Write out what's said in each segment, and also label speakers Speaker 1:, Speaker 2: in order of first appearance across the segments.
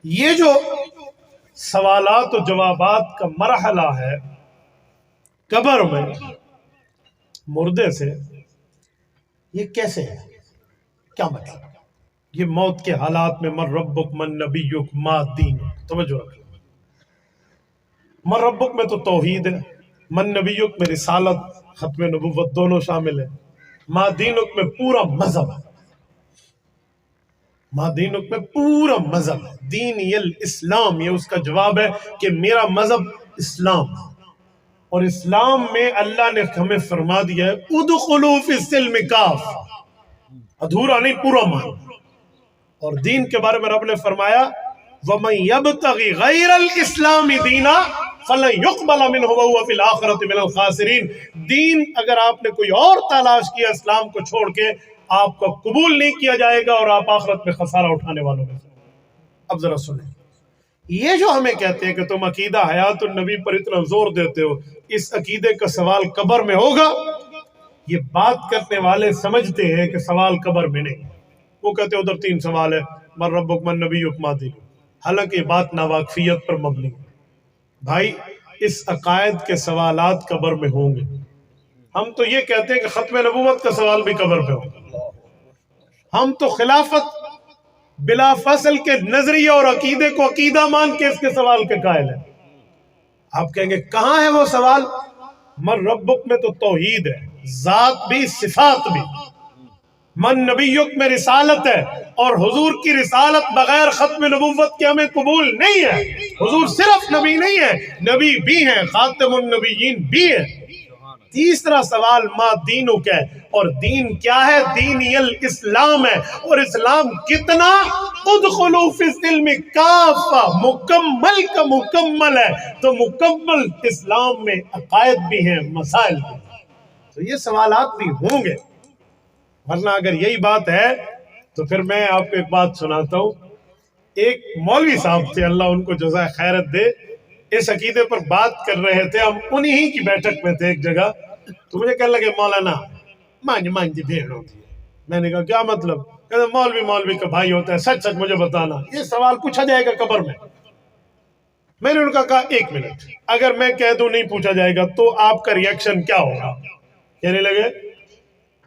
Speaker 1: یہ جو سوالات و جوابات کا مرحلہ ہے قبر میں مردے سے، یہ کیسے ہے؟ کیا مطلب؟ یہ موت کے حالات میں من ربک من نبیک ما دینک، توجہ رکھیں۔ من ربک میں تو توحید ہے، من نبیک میں رسالت ختم نبوت دونوں شامل ہیں، ما دینک میں پورا مذہب ہے، ما دینک میں پورا مذہب ہے، دینی الاسلام، یہ اس کا جواب ہے کہ میرا مذہب اسلام ہے۔ اور اسلام میں اللہ نے ہمیں فرما دیا ہے ادخلوا فی السلم کافہ، ادھورا نہیں پورا مان۔ اور دین کے بارے میں رب نے فرمایا وَمَن يَبْتَغِ غَيْرَ الْإِسْلَامِ دِينًا فَلَن يُقْبَلَ مِنْهُ وَهُوَ فِي الْآخِرَةِ مِنَ الْخَاسِرِينَ۔ دین اگر آپ نے کوئی اور تلاش کیا اسلام کو چھوڑ کے، آپ کو قبول نہیں کیا جائے گا اور آپ آخرت میں خسارہ اٹھانے والوں میں سے۔ اب ذرا سنیں، یہ جو ہمیں کہتے ہیں کہ تم عقیدہ حیات النبی پر اتنا زور دیتے ہو، اس عقیدے کا سوال قبر میں ہوگا، یہ بات کرنے والے سمجھتے ہیں کہ سوال قبر میں نہیں۔ وہ کہتے ہیں ادھر 3 سوال ہے، من ربک من نبیک ما دینک، حالانکہ یہ بات ناواقفیت پر مبنی ہے۔ بھائی اس عقائد کے سوالات قبر میں ہوں گے۔ ہم تو یہ کہتے ہیں کہ ختم نبوت کا سوال بھی قبر پہ ہوگا۔ ہم تو خلافت بلا فصل کے نظریے اور عقیدے کو عقیدہ مان کے اس کے سوال کے قائل ہیں۔ آپ کہیں گے کہاں ہے وہ سوال؟ من ربک میں تو توحید ہے، ذات بھی صفات بھی۔ من نبیک میں رسالت ہے، اور حضور کی رسالت بغیر ختم نبوت کے ہمیں قبول نہیں ہے۔ حضور صرف نبی نہیں ہے، نبی بھی ہیں، خاتم النبیین بھی ہیں۔ تیسرا سوال ما دینک ہے، اور دین کیا ہے؟ دینی الاسلام ہے، اور اسلام کتنا؟ ادخلوا فی السلم کافہ، مکمل کا مکمل ہے۔ تو مکمل اسلام میں عقائد بھی ہیں، مسائل بھی ہیں، تو یہ سوالات بھی ہوں گے۔ ورنہ اگر یہی بات ہے تو پھر میں آپ کو ایک بات سناتا ہوں۔ ایک مولوی صاحب تھے، اللہ ان کو جزائے خیرت دے، اس عقیدے پر بات کر رہے تھے، ہم انہی کی بیٹھک میں تھے ایک جگہ، تو مجھے کہنے لگے مولانا مانج بھیڑ ہوتی ہے۔ میں نے کہا کیا مطلب؟ کہتے مولوی کا بھائی ہوتا ہے، سچ سچ مجھے بتانا، یہ سوال پوچھا جائے گا قبر میں؟ میں نے ان کا کہا 1 منٹ، اگر میں کہہ دوں نہیں پوچھا جائے گا تو آپ کا ریئیکشن کیا ہوگا؟ کہنے لگے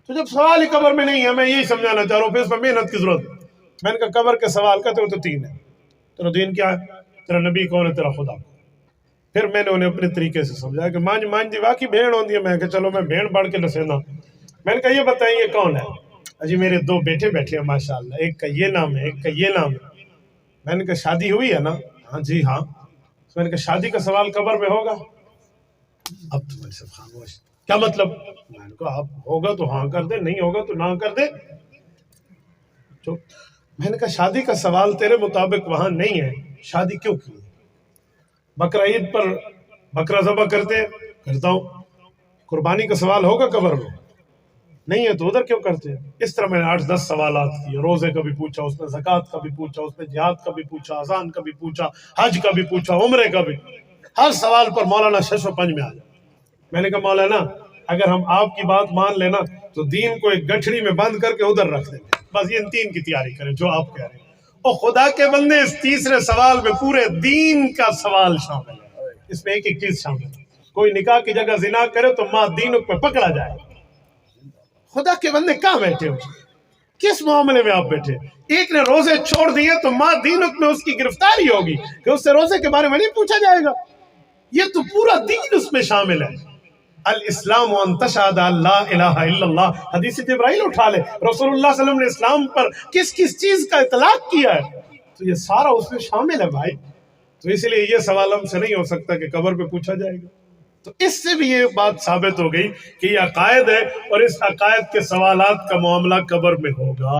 Speaker 1: تو جب سوال ہی قبر میں نہیں ہے، میں یہی سمجھانا چاہ رہا ہوں، پھر اس پر محنت کی ضرورت ہے۔ میں نے کہا قبر کے سوال کا تو 3 ہے۔ تیرا دین کیا ہے؟ تیرا نبی کون ہے؟ تیرا خدا۔ پھر میں نے انہیں اپنے طریقے سے سمجھایا کہ مانج دی واقعی بھیڑ ہوتی ہے۔ میں کہ چلو میں بھیڑ بڑھ کے نسینا۔ میں نے کہا یہ بتائیں یہ کون ہے؟ جی میرے 2 بیٹے بیٹھے ہیں ماشاءاللہ، ایک کا یہ نام ہے، ایک کا یہ نام ہے۔ میں نے کہا شادی ہوئی ہے نا؟ ہاں جی ہاں۔ میں نے کہا شادی کا سوال قبر میں ہوگا؟ اب تو میں سب خاموش۔ کیا مطلب؟ میں نے کہا اب ہوگا تو ہاں کر دے، نہیں ہوگا تو نہ کر دے۔ میں نے کہا شادی کا سوال تیرے مطابق وہاں نہیں ہے، شادی کیوں کی؟ بقرہ عید پر بکرا ذبح کرتا ہوں، قربانی کا سوال ہوگا قبر میں؟ نہیں ہے تو ادھر کیوں کرتے ہیں؟ اس طرح میں نے 8-10 سوالات کیے، روزے کا بھی پوچھا اس نے، زکوٰۃ کا بھی پوچھا اس نے، جہاد کا بھی پوچھا، اذان کا بھی پوچھا، حج کا بھی پوچھا، عمرے کا بھی۔ ہر سوال پر مولانا شش و پنج میں آ جائے۔ میں نے کہا مولانا اگر ہم آپ کی بات مان لینا تو دین کو ایک گٹھڑی میں بند کر کے ادھر رکھ دیں گے، بس یہ ان 3 کی تیاری کریں جو آپ کہہ رہے ہیں۔ اور خدا کے بندے اس تیسرے سوال میں پورے دین کا سوال شامل ہے، اس میں ایک چیز شامل ہے۔ کوئی نکاح کی جگہ زنا کرے تو ماں دینک میں پکڑا جائے۔ خدا کے بندے کہاں بیٹھے ہو؟ کس معاملے میں آپ بیٹھے؟ ایک نے روزے چھوڑ دیے تو ماں دینک میں اس کی گرفتاری ہوگی کہ اس سے روزے کے بارے میں نہیں پوچھا جائے گا۔ یہ تو پورا دین اس میں شامل ہے۔ الاسلام ان تشہد ان لا الہ الا اللہ، حدیث جبرائیل اٹھا لے، رسول اللہ صلی اللہ علیہ وسلم نے اسلام پر کس کس چیز کا اطلاق کیا ہے، تو یہ سارا اس میں شامل ہے بھائی۔ تو اس لیے یہ سوال ہم سے نہیں ہو سکتا کہ قبر پہ پوچھا جائے گا۔ تو اس سے بھی یہ بات ثابت ہو گئی کہ یہ عقائد ہے، اور اس عقائد کے سوالات کا معاملہ قبر میں ہوگا۔